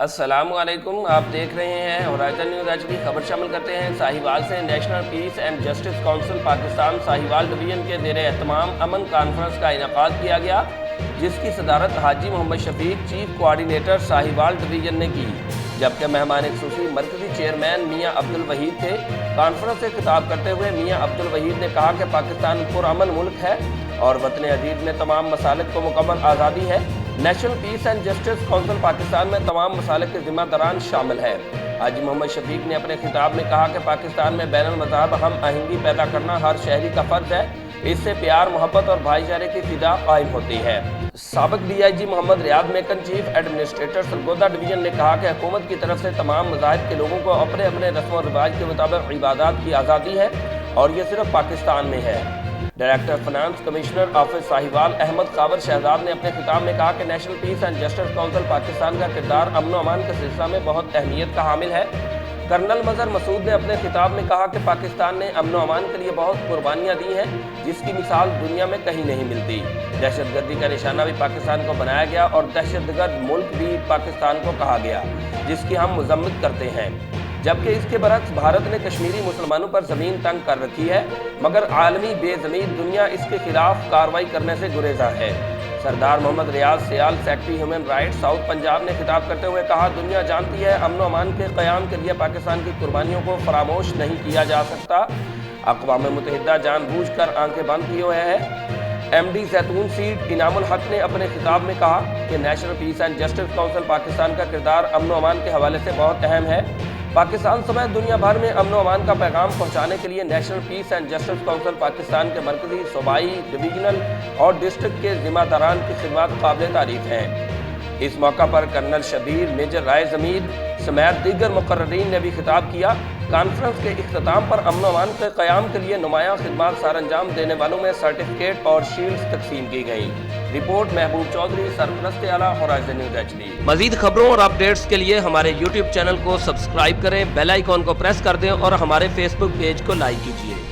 अस्सलाम वालेकुम। आप देख रहे हैं होराइजन न्यूज़। आज की खबर शामिल करते हैं साहिवाल से। National piece and justice council Pakistan Sahiwal division के ज़ेर एहतमाम अमन कॉन्फ्रेंस का इनेकाद किया गया, जिसकी सदारत हाजी Mohammad Shafiq chief coordinator Sahiwal division ने की, जबकि मेहमान खुसूसी मरकजी चेयरमैन मियाँ अब्दुल वहीद थे। कॉन्फ्रेंस से खिताब करते हुए मियाँ अब्दुल वहीद ने कहा कि पाकिस्तान पुरअमन मुल्क है और वतन अजीज में तमाम मसालिक को मुकम्मल आज़ादी है। National piece and justice council Pakistan में तमाम मसालिक के ज़िम्मेदारान शामिल है। हाजी मोहम्मद शफीक ने अपने खिताब में कहा कि पाकिस्तान में बैनुल मज़हब हम आहंगी पैदा करना हर शहरी का फ़र्ज है। इससे प्यार, मोहब्बत और भाईचारे की फ़िज़ा कायम होती है। साबिक़ DIG Mohammad Riyad Mekan chief administrator Sargodha division ने कहा कि हुकूमत की तरफ से तमाम मज़ाहिब के लोगों को अपने अपने रस्म व रिवाज के मुताबिक इबादत की आज़ादी है और ये सिर्फ पाकिस्तान में है। Director finance commissioner office Sahiwal Ahmad Kawar Shahzad ने अपने खिताब में कहा कि national piece and justice council Pakistan का किरदार अमन अमान के सिलसिले में बहुत अहमियत का हामिल है। कर्नल मजहर मसूद ने अपने खिताब में कहा कि पाकिस्तान ने अमन अमान के लिए बहुत कुर्बानियाँ दी हैं, जिसकी मिसाल दुनिया में कहीं नहीं मिलती। दहशतगर्दी का निशाना भी पाकिस्तान को बनाया गया और दहशतगर्द मुल्क भी पाकिस्तान को कहा गया, जिसकी हम मजम्मत करते हैं। जबकि इसके बरक्स भारत ने कश्मीरी मुसलमानों पर ज़मीन तंग कर रखी है, मगर आलमी बेज़मीर दुनिया इसके खिलाफ कार्रवाई करने से गुरेजा है। Sardar Mohammad Riaz Sial secretary human rights south Punjab ने खिताब करते हुए कहा, दुनिया जानती है अमन अमान के क़याम के लिए पाकिस्तान की कुर्बानियों को फरामोश नहीं किया जा सकता। अक़वाम मुत्तहिदा जानबूझकर आंखें बंद किए हुए है। MD जैतून सीड इनामुल हक ने अपने खिताब में कहा कि national piece and justice council Pakistan का किरदार अमन अमान के हवाले से बहुत अहम है। पाकिस्तान समेत दुनिया भर में अमन अमान का पैगाम पहुंचाने के लिए National piece and justice council Pakistan के मरकजी, सूबाई, डिवीजनल और डिस्ट्रिक्ट के ज़िम्मेदारान की खिदमत काबिल तारीफ हैं। इस मौका पर कर्नल शबीर, मेजर राय ज़मीर समेत दीगर मुकर्ररीन ने भी खिताब किया। कॉन्फ्रेंस के इख्तिताम पर अमन अमान के क़याम के लिए नुमायां खिदमत सर अंजाम देने वालों में सर्टिफिकेट और शील्ड्स तकसीम की गई। रिपोर्ट महबूब चौधरी, सरपरस्त आला, होराइजन न्यूज़ HD। मज़ीद खबरों और अपडेट्स के लिए हमारे YouTube चैनल को सब्सक्राइब करें, बेल आइकॉन को प्रेस कर दें और हमारे Facebook पेज को लाइक कीजिए।